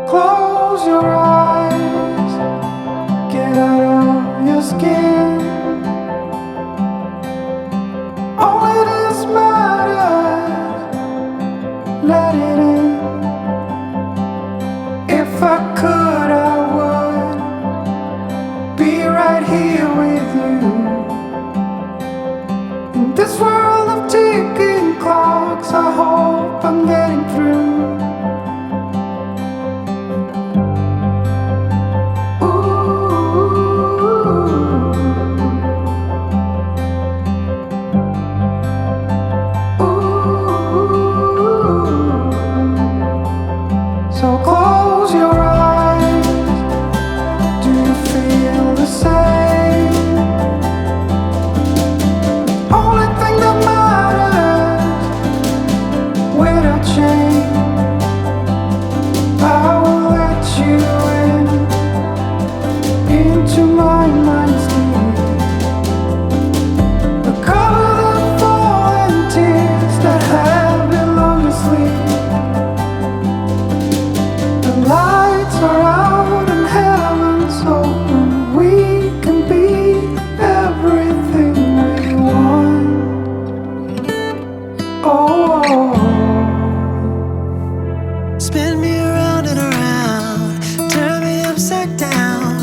Close your eyes, get out of your skin. Only this matters, let it in. If I could, I would be right here with you. In this world of ticking clocks, I hope I'm getting through. So close your eyes. Do you feel the same? Only thing that matters, without change, I will let you into my mind's deep. The color that falling tears that have been long asleep. Lights are out and heaven's open. We can be everything we want. Oh, spin me around and around, turn me upside down.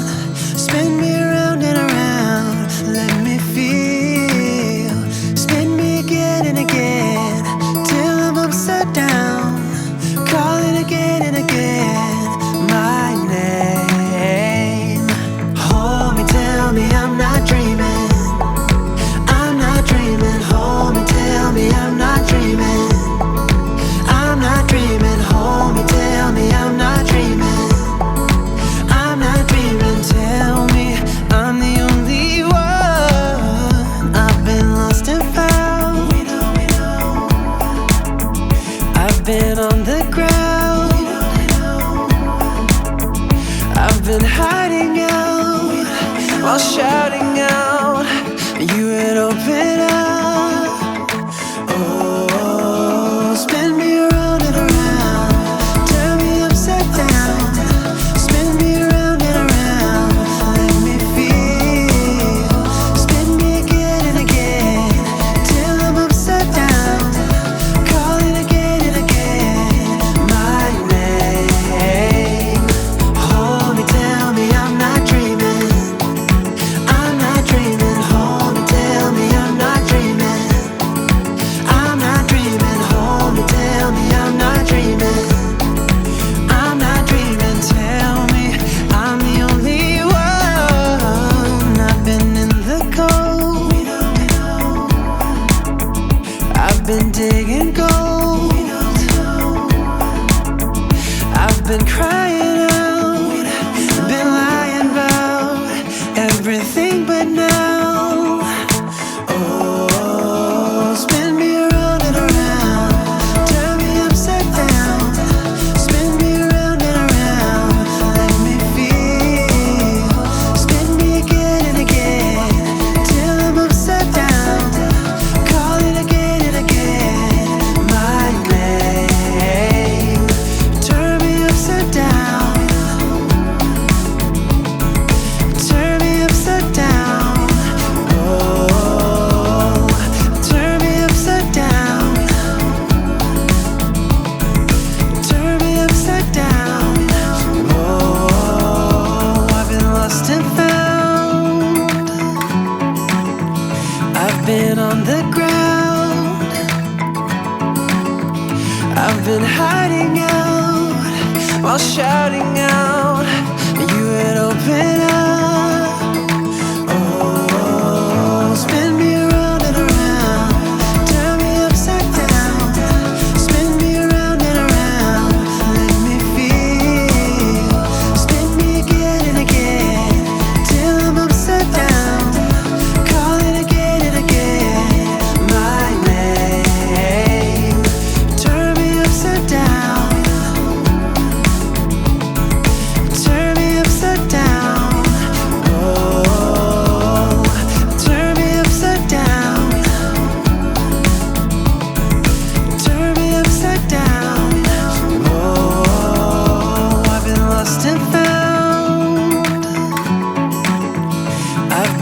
Spin me around and around, let me feel. Spin me again and again, till I'm upside down. Calling again and again my name. Hold me, tell me I'm not dreaming. I'm not dreaming. Hold me, tell me I'm not dreaming. I'm not dreaming. Hold me, tell me I'm not dreaming. I'm not dreaming. Tell me I'm the only one. I've been lost and found. I've been on the ground. I've been hiding out while shouting out. You would open up. Oh, spin me around and around, turn me upside down. Spin me around and around, let me feel. Spin me again and again, till I'm upside down. Calling again and again my name. Hold me, tell me I'm not dreaming. I'm not dreaming. Hold me, tell me I'm not dreaming. I'm not dreaming. Hold me, tell me I'm not dreaming. I'm not dreaming. Tell me I'm the only one. I've been in the cold. I've been digging gold. I've been crying out, been lying about everything but now. Oh, spin me around and around, turn me upside down. Spin me around and around, let me feel. Spin me again and again, till I'm upside down. Calling again and again my name. Turn me upside down. Turn me upside down. Oh, turn me upside down. Turn me upside down. Oh, I've been lost and found. I've been on the ground. I've been hiding out while shouting out. You would open up. Oh, spin me around and around, turn me upside down. Spin me around and around, let me feel. Spin me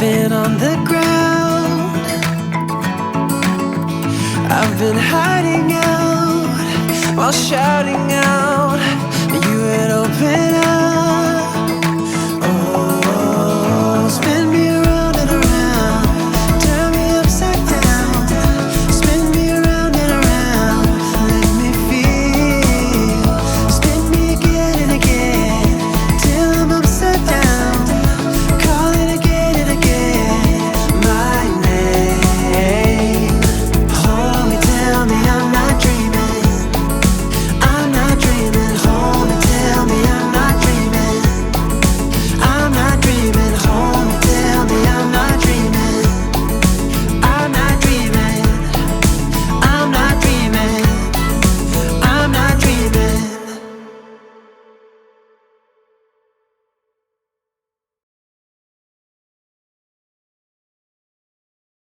been on the ground, I've been hiding out while shouting out. You would open up